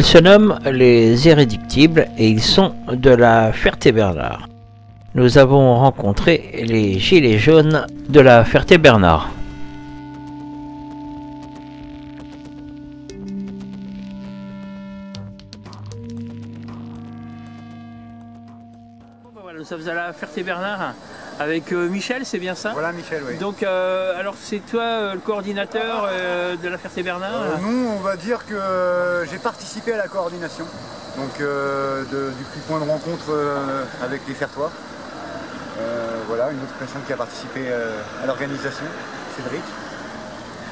Ils se nomment les Irréductibles et ils sont de la Ferté-Bernard. Nous avons rencontré les Gilets jaunes de la Ferté-Bernard. Voilà, nous sommes à la Ferté-Bernard avec Michel, c'est bien ça? Voilà, Michel, oui. Donc, alors c'est toi le coordinateur de la Ferté-Bernard? Nous, on va dire que j'ai participé à la coordination donc, du point de rencontre avec les Fertois. Voilà, une autre personne qui a participé à l'organisation, Cédric.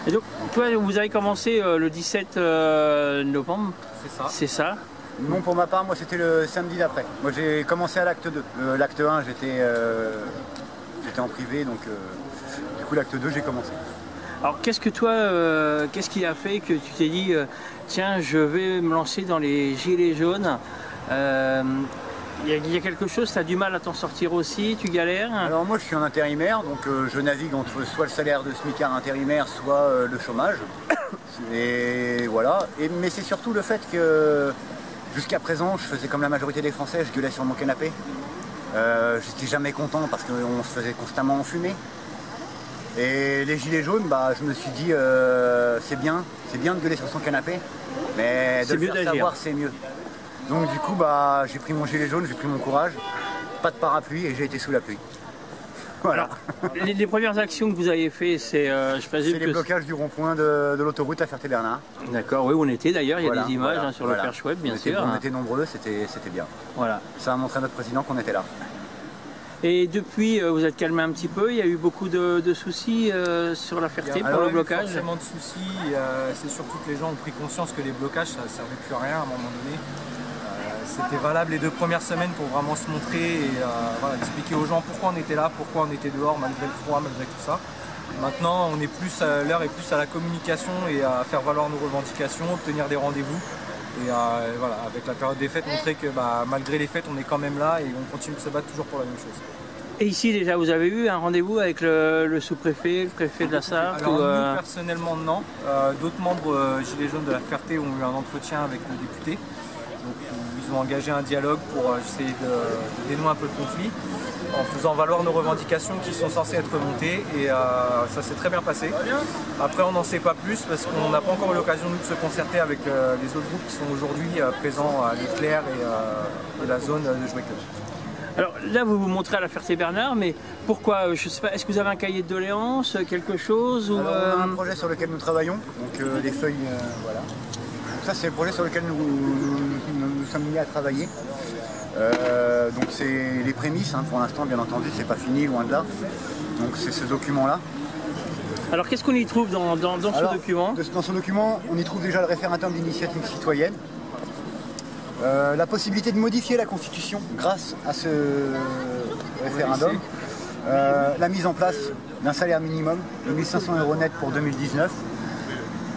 Et donc, toi, vous avez commencé le 17 novembre? C'est ça. C'est ça? Non, pour ma part, moi c'était le samedi d'après. Moi j'ai commencé à l'acte 2. L'acte 1, j'étais en privé, donc du coup l'acte 2, j'ai commencé. Alors qu'est-ce que toi, qu'est-ce qui a fait que tu t'es dit, tiens, je vais me lancer dans les Gilets jaunes? Il y a quelque chose, tu as du mal à t'en sortir aussi, tu galères? Alors moi je suis en intérimaire, donc je navigue entre soit le salaire de smicard intérimaire, soit le chômage. Et voilà. Mais c'est surtout le fait que jusqu'à présent, je faisais comme la majorité des Français, je gueulais sur mon canapé. J'étais jamais content parce qu'on se faisait constamment enfumer. Et les gilets jaunes, bah, je me suis dit, c'est bien de gueuler sur son canapé, mais de le faire savoir, c'est mieux. Donc du coup, bah, j'ai pris mon gilet jaune, j'ai pris mon courage, pas de parapluie et j'ai été sous la pluie. Voilà. Les premières actions que vous avez fait, c'est, je présume, les blocages du rond-point de l'autoroute à Ferté-Bernard. D'accord, oui, on était d'ailleurs, il y a des images sur le voilà. perche web, bien sûr. On était nombreux, c'était bien. Voilà. Ça a montré à notre président qu'on était là. Et depuis, vous êtes calmé un petit peu, il y a eu beaucoup de soucis sur la Ferté pour le blocage? Il y a forcément de soucis, c'est surtout que les gens ont pris conscience que les blocages, ça ne servait plus à rien à un moment donné. C'était valable les 2 premières semaines pour vraiment se montrer et voilà, expliquer aux gens pourquoi on était là, pourquoi on était dehors malgré le froid, malgré tout ça. Maintenant, on est plus l'heure est plus à la communication et à faire valoir nos revendications, obtenir des rendez-vous. Et voilà, avec la période des fêtes, montrer que malgré les fêtes, on est quand même là et on continue de se battre toujours pour la même chose. Et ici déjà, vous avez eu un rendez-vous avec le sous-préfet, le préfet de la Sarthe? Alors nous, personnellement, non. D'autres membres Gilets jaunes de la Ferté ont eu un entretien avec le député. Donc, ils ont engagé un dialogue pour essayer de dénouer un peu le conflit, en faisant valoir nos revendications qui sont censées être remontées et ça s'est très bien passé. Après on n'en sait pas plus parce qu'on n'a pas encore eu l'occasion de se concerter avec les autres groupes qui sont aujourd'hui présents à l'Éclair et la zone de Jouet Club. Alors là vous vous montrez à la Ferté-Bernard, mais pourquoi? Je sais pas, est-ce que vous avez un cahier de doléances, quelque chose ou Alors, on a un projet sur lequel nous travaillons, donc les feuilles, voilà. Donc, ça c'est le projet sur lequel nous sommes mis à travailler. Donc c'est les prémices, hein, pour l'instant bien entendu, c'est pas fini, loin de là. Donc c'est ce document-là. Alors qu'est-ce qu'on y trouve dans ce document? Dans ce document, on y trouve déjà le référendum d'initiative citoyenne, la possibilité de modifier la Constitution grâce à ce référendum, la mise en place d'un salaire minimum de 1 500 € net pour 2019,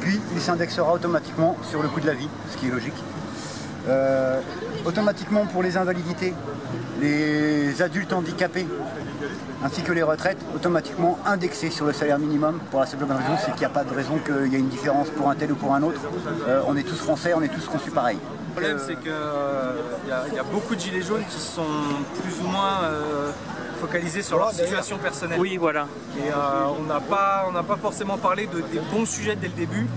puis il s'indexera automatiquement sur le coût de la vie, ce qui est logique. Automatiquement pour les invalidités, les adultes handicapés ainsi que les retraites, automatiquement indexées sur le salaire minimum, pour la simple raison, c'est qu'il n'y a pas de raison qu'il y ait une différence pour un tel ou pour un autre. On est tous français, on est tous conçus pareil. Le problème c'est qu'il y a beaucoup de gilets jaunes qui sont plus ou moins focalisés sur leur situation personnelle. Oui, voilà. Et on n'a pas forcément parlé des bons sujets dès le début.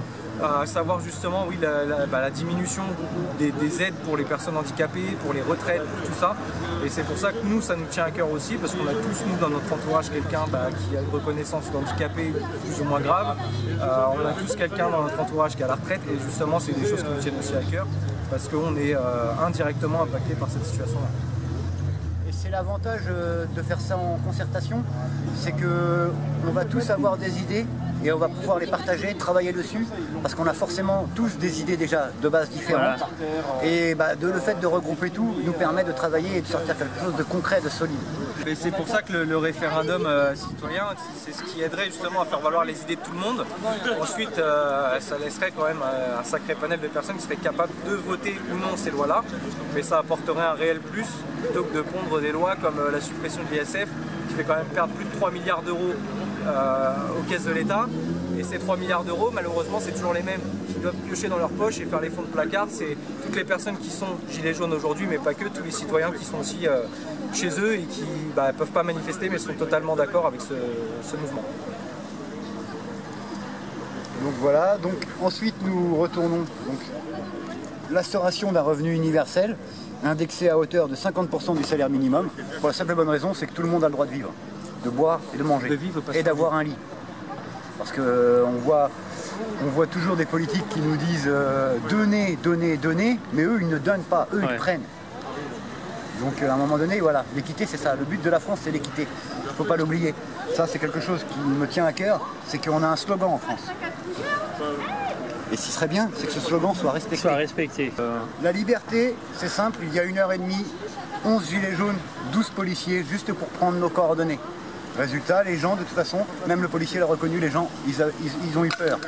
À savoir justement oui, la diminution des aides pour les personnes handicapées, pour les retraites, tout ça. Et c'est pour ça que nous, ça nous tient à cœur aussi, parce qu'on a tous, nous, dans notre entourage, quelqu'un qui a une reconnaissance d'handicapé plus ou moins grave. On a tous quelqu'un dans notre entourage qui a la retraite, et justement, c'est des choses qui nous tiennent aussi à cœur, parce qu'on est indirectement impacté par cette situation-là. Et c'est l'avantage de faire ça en concertation, c'est qu'on va tous avoir des idées, et on va pouvoir les partager, travailler dessus, parce qu'on a forcément tous des idées déjà de base différentes. Voilà. Et le fait de regrouper tout nous permet de travailler et de sortir quelque chose de concret, de solide. Et c'est pour ça que le référendum citoyen, c'est ce qui aiderait justement à faire valoir les idées de tout le monde. Ensuite, ça laisserait quand même un sacré panel de personnes qui seraient capables de voter ou non ces lois-là. Mais ça apporterait un réel plus, plutôt que de pondre des lois comme la suppression de l'ISF, qui fait quand même perdre plus de 3 milliards d'euros aux caisses de l'État. Et ces 3 milliards d'euros, malheureusement, c'est toujours les mêmes qui doivent piocher dans leur poche et faire les fonds de placard. toutes les personnes qui sont gilets jaunes aujourd'hui, mais pas que, tous les citoyens qui sont aussi chez eux et qui ne peuvent pas manifester mais sont totalement d'accord avec ce mouvement. Donc voilà, donc ensuite nous retournons. Donc, l'instauration d'un revenu universel indexé à hauteur de 50% du salaire minimum, pour la simple et bonne raison, c'est que tout le monde a le droit de vivre, de boire et de manger, et d'avoir un lit. Parce qu'on voit toujours des politiques qui nous disent donnez, donnez, donnez, mais eux ils ne donnent pas, eux ils prennent. Donc à un moment donné, voilà, l'équité c'est ça, le but de la France c'est l'équité, il ne faut pas l'oublier. Ça c'est quelque chose qui me tient à cœur, c'est qu'on a un slogan en France. Et ce qui serait bien, c'est que ce slogan soit respecté. La liberté, c'est simple, il y a 1h30, 11 gilets jaunes, 12 policiers, juste pour prendre nos coordonnées. Résultat, les gens, de toute façon, même le policier l'a reconnu, les gens, ils ont eu peur.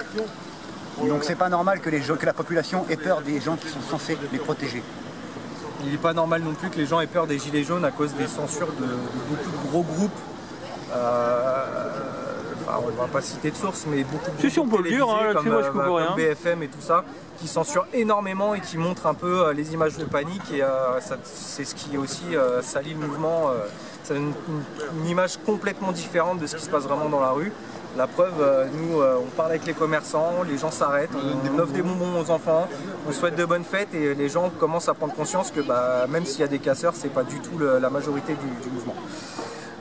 Donc c'est pas normal que la population ait peur des gens qui sont censés les protéger. Il n'est pas normal non plus que les gens aient peur des gilets jaunes à cause des censures de beaucoup de gros groupes. On ne va pas citer de sources, mais beaucoup de groupes télévisés comme BFM et tout ça, qui censurent énormément et qui montrent un peu les images de panique. Et c'est ce qui aussi salit le mouvement. Ça donne une image complètement différente de ce qui se passe vraiment dans la rue. La preuve, nous, on parle avec les commerçants, les gens s'arrêtent, on offre des bonbons aux enfants, on souhaite de bonnes fêtes et les gens commencent à prendre conscience que même s'il y a des casseurs, c'est pas du tout la majorité du mouvement.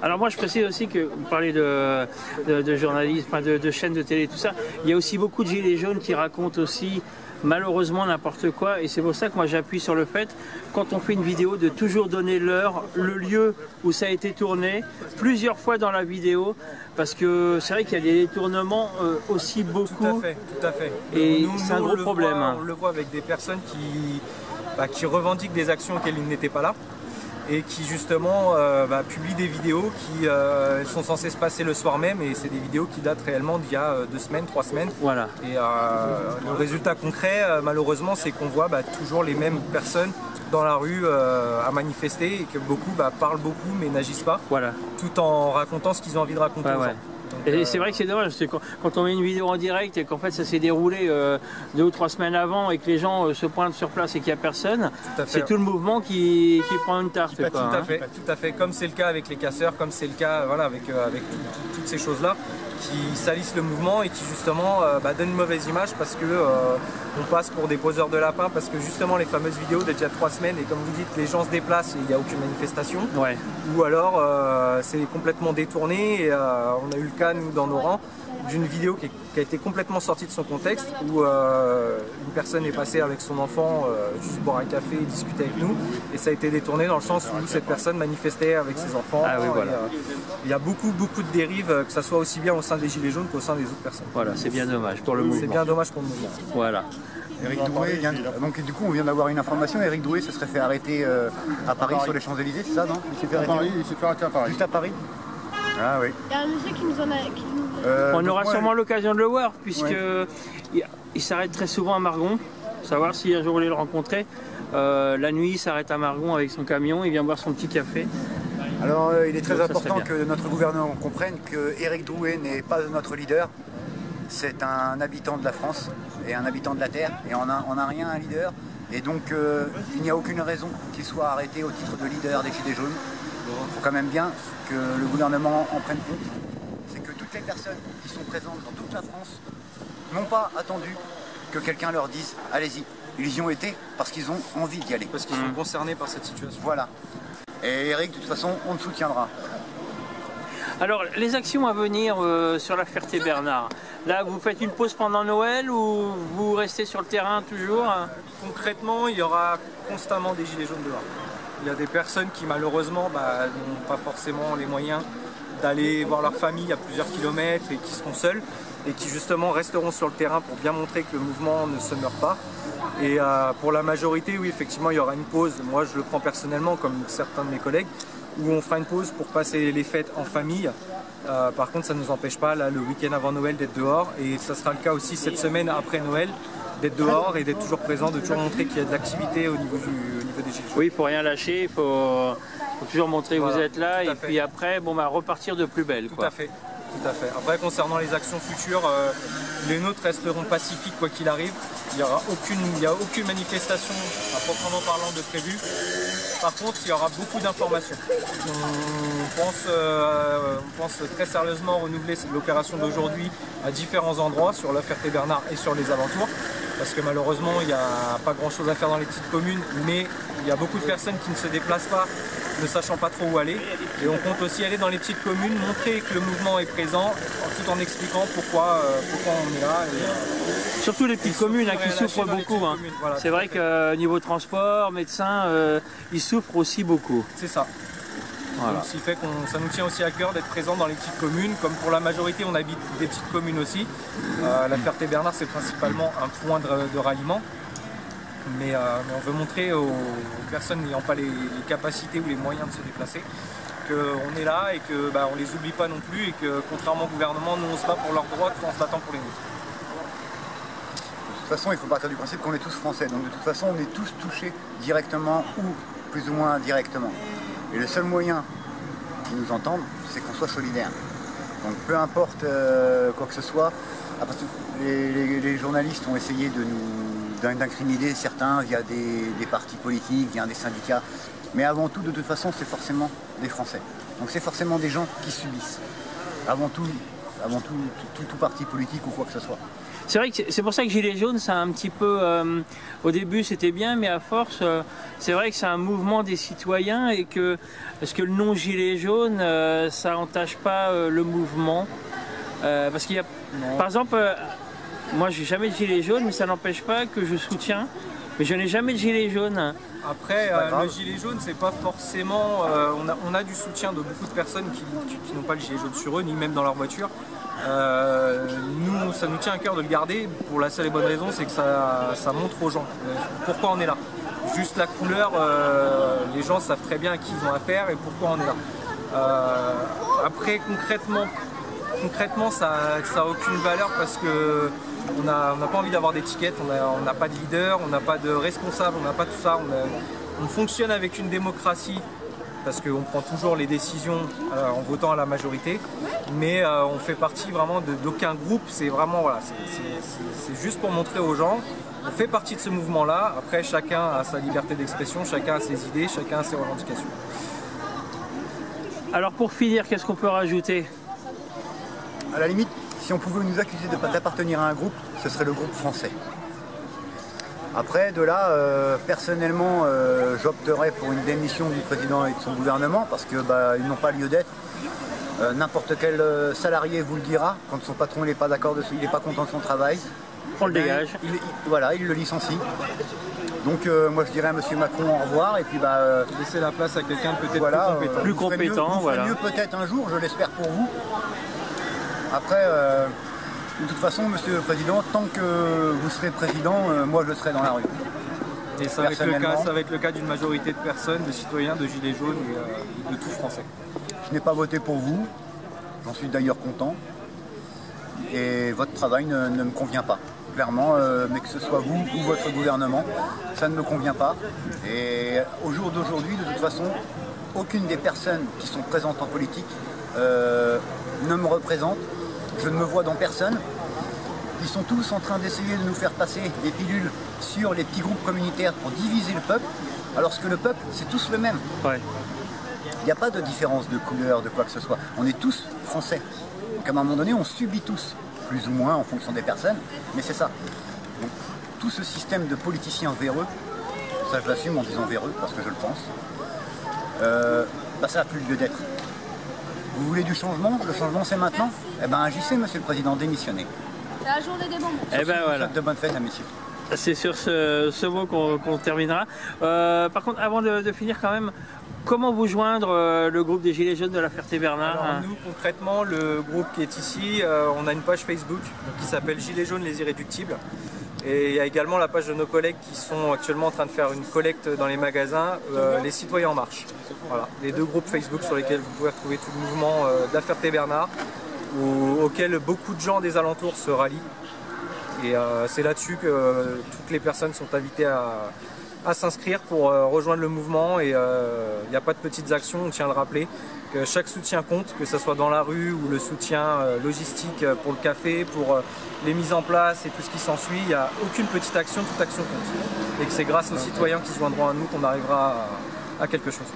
Alors moi je précise aussi que vous parlez de journalisme, de chaînes de télé, tout ça, il y a aussi beaucoup de gilets jaunes qui racontent aussi malheureusement n'importe quoi, et c'est pour ça que moi j'appuie sur le fait, quand on fait une vidéo, de toujours donner l'heure, le lieu où ça a été tourné, plusieurs fois dans la vidéo, parce que c'est vrai qu'il y a des détournements aussi beaucoup. Tout à fait. Et c'est un gros problème. On le voit avec des personnes qui revendiquent des actions auxquelles ils n'étaient pas là, et qui justement publient des vidéos qui sont censées se passer le soir même, et c'est des vidéos qui datent réellement d'il y a 2 semaines, 3 semaines. Voilà. Et le résultat concret, malheureusement, c'est qu'on voit toujours les mêmes personnes dans la rue à manifester, et que beaucoup parlent beaucoup mais n'agissent pas, voilà, tout en racontant ce qu'ils ont envie de raconter aux gens. Et c'est vrai que c'est dommage, c'est quand on met une vidéo en direct et qu'en fait ça s'est déroulé 2 ou 3 semaines avant et que les gens se pointent sur place et qu'il n'y a personne, c'est tout le mouvement qui prend une tarte. Tout à fait, comme c'est le cas avec les casseurs, comme c'est le cas avec toutes ces choses-là qui salissent le mouvement et qui justement donnent une mauvaise image parce que on passe pour des poseurs de lapins, parce que justement les fameuses vidéos d'il y a 3 semaines, et comme vous dites, les gens se déplacent et il n'y a aucune manifestation, ou alors c'est complètement détourné, et on a eu le cas nous dans nos rangs d'une vidéo qui a été complètement sortie de son contexte, où une personne est passée avec son enfant juste boire un café et discuter avec nous, et ça a été détourné dans le sens où cette personne manifestait avec ses enfants. Il y a beaucoup de dérives, que ce soit aussi bien au sein des Gilets jaunes qu'au sein des autres personnes. Voilà, c'est bien dommage pour le mouvement. C'est bien dommage pour le mouvement. Voilà. Éric Drouet, donc du coup on vient d'avoir une information, Éric Drouet se serait fait arrêter à Paris sur les Champs-Élysées, c'est ça, non? Il s'est fait arrêter à Paris. Juste à Paris? Ah oui. Il y a un monsieur qui nous en a... on aura sûrement l'occasion de le voir, puisque il s'arrête très souvent à Margon, savoir si un jour vous voulez le rencontrer. La nuit il s'arrête à Margon avec son camion, il vient boire son petit café. Alors il est très important que notre gouvernement comprenne que Éric Drouet n'est pas notre leader. C'est un habitant de la France et un habitant de la Terre, et on n'a rien un leader, et donc il n'y a aucune raison qu'il soit arrêté au titre de leader des Gilets jaunes. Il faut quand même bien que le gouvernement en prenne compte. C'est que toutes les personnes qui sont présentes dans toute la France n'ont pas attendu que quelqu'un leur dise « allez-y ». Ils y ont été parce qu'ils ont envie d'y aller. Parce qu'ils sont concernés par cette situation. Voilà. Et Éric, de toute façon, on le soutiendra. Alors, les actions à venir sur la Ferté-Bernard, là, vous faites une pause pendant Noël ou vous restez sur le terrain toujours? Concrètement, il y aura constamment des gilets jaunes dehors. Il y a des personnes qui, malheureusement, n'ont pas forcément les moyens d'aller voir leur famille à plusieurs kilomètres et qui seront seuls, et qui, justement, resteront sur le terrain pour bien montrer que le mouvement ne se meurt pas. Et pour la majorité, oui, effectivement, il y aura une pause. Moi, je le prends personnellement, comme certains de mes collègues, où on fera une pause pour passer les fêtes en famille. Par contre, ça ne nous empêche pas, là, le week-end avant Noël, d'être dehors. Et ça sera le cas aussi cette semaine après Noël, d'être dehors et d'être toujours présent, de toujours montrer qu'il y a de l'activité au niveau des Gilets jaunes. Oui, il ne faut rien lâcher, il faut toujours montrer que vous êtes là, et puis après, repartir de plus belle. Tout à fait. Tout à fait. Après, concernant les actions futures, les nôtres resteront pacifiques quoi qu'il arrive. Il n'y a aucune manifestation à proprement parlant de prévue. Par contre, il y aura beaucoup d'informations. On pense très sérieusement renouveler l'opération d'aujourd'hui à différents endroits sur La Ferté-Bernard et sur les alentours. Parce que malheureusement, il n'y a pas grand-chose à faire dans les petites communes, mais il y a beaucoup de personnes qui ne se déplacent pas, ne sachant pas trop où aller. Et on compte aussi aller dans les petites communes, montrer que le mouvement est présent, tout en expliquant pourquoi on est là. Surtout les petites communes qui souffrent beaucoup. Hein. Voilà, c'est vrai que niveau transport, médecins, ils souffrent aussi beaucoup. C'est ça. Voilà. Donc, ce qui fait que ça nous tient aussi à cœur d'être présents dans les petites communes. Comme pour la majorité, on habite des petites communes aussi. La Ferté-Bernard, c'est principalement un point de ralliement. Mais on veut montrer aux personnes n'ayant pas les capacités ou les moyens de se déplacer qu'on est là et qu'on ne les oublie pas non plus et que contrairement au gouvernement, nous on se bat pour leurs droits tout en se battant pour les nôtres. De toute façon, il faut partir du principe qu'on est tous français. Donc de toute façon, on est tous touchés directement ou plus ou moins indirectement. Et le seul moyen de nous entendre, c'est qu'on soit solidaires. Donc peu importe quoi que ce soit, les journalistes ont essayé d'incriminer certains via des partis politiques, via des syndicats. Mais avant tout, de toute façon, c'est forcément des Français. Donc c'est forcément des gens qui subissent. Avant tout parti politique ou quoi que ce soit. C'est vrai que c'est pour ça que Gilets jaunes, c'est un petit peu, au début c'était bien, mais à force, c'est vrai que c'est un mouvement des citoyens et parce que le nom Gilets jaunes, ça n'entache pas le mouvement. Parce qu'il y a, par exemple, moi j'ai jamais de Gilets jaunes, mais ça n'empêche pas que je soutiens, mais je n'ai jamais de Gilets jaunes. Après, le gilet jaune, c'est pas forcément... on a du soutien de beaucoup de personnes qui n'ont pas le gilet jaune sur eux, ni même dans leur voiture. Nous, ça nous tient à cœur de le garder pour la seule et bonne raison, c'est que ça montre aux gens pourquoi on est là. Juste la couleur, les gens savent très bien à qui ils ont affaire et pourquoi on est là. Après, concrètement, ça n'a aucune valeur parce que on n'a pas envie d'avoir d'étiquette, on n'a pas de leader, on n'a pas de responsable, on n'a pas tout ça. On fonctionne avec une démocratie parce qu'on prend toujours les décisions en votant à la majorité, mais on fait partie vraiment d'aucun groupe. C'est vraiment, voilà, c'est juste pour montrer aux gens, on fait partie de ce mouvement-là. Après, chacun a sa liberté d'expression, chacun a ses idées, chacun a ses revendications. Alors pour finir, qu'est-ce qu'on peut rajouter? À la limite, si on pouvait nous accuser d'appartenir à un groupe, ce serait le groupe français. Après, de là, personnellement, j'opterais pour une démission du président et de son gouvernement parce qu'ils n'ont pas lieu d'être. N'importe quel salarié vous le dira, quand son patron n'est pas d'accord dessus, il n'est pas content de son travail. On le dégage. Il le licencie. Donc moi je dirais à M. Macron au revoir et puis laisser la place à quelqu'un de peut-être plus compétent. Vous ferez mieux peut-être un jour, je l'espère pour vous. Après, de toute façon, Monsieur le Président, tant que vous serez président, moi je serai dans la rue. Et ça va être le cas d'une majorité de personnes, de citoyens, de gilets jaunes et de tout Français. Je n'ai pas voté pour vous, j'en suis d'ailleurs content. Et votre travail ne me convient pas. Clairement, mais que ce soit vous ou votre gouvernement, ça ne me convient pas. Et au jour d'aujourd'hui, de toute façon, aucune des personnes qui sont présentes en politique ne me représente. Je ne me vois dans personne. Ils sont tous en train d'essayer de nous faire passer des pilules sur les petits groupes communautaires pour diviser le peuple, alors que le peuple, c'est tous le même. Ouais. Il n'y a pas de différence de couleur, de quoi que ce soit. On est tous français. Donc à un moment donné, on subit tous, plus ou moins en fonction des personnes, mais c'est ça. Donc, tout ce système de politiciens véreux, ça je l'assume en disant véreux, parce que je le pense, ça n'a plus lieu d'être. Vous voulez du changement? Le changement c'est maintenant? Eh bien agissez, Monsieur le Président, démissionnez. C'est la journée des bonbons. Eh ben voilà. De bonnes fêtes à messieurs. C'est sur ce mot qu'on terminera. Par contre, avant de finir quand même, comment vous joindre le groupe des Gilets jaunes de La Ferté-Bernard? Alors nous, concrètement, le groupe qui est ici, on a une page Facebook qui s'appelle Gilets jaunes les irréductibles. Et il y a également la page de nos collègues qui sont actuellement en train de faire une collecte dans les magasins, les Citoyens en Marche. Voilà, les deux groupes Facebook sur lesquels vous pouvez retrouver tout le mouvement de La Ferté-Bernard, auquel beaucoup de gens des alentours se rallient. Et c'est là-dessus que toutes les personnes sont invitées à s'inscrire pour rejoindre le mouvement. Et il n'y a pas de petites actions, on tient à le rappeler, que chaque soutien compte, que ce soit dans la rue ou le soutien logistique pour le café, pour les mises en place et tout ce qui s'ensuit. Il n'y a aucune petite action, toute action compte. Et que c'est grâce aux citoyens qui se joindront à nous qu'on arrivera à quelque chose.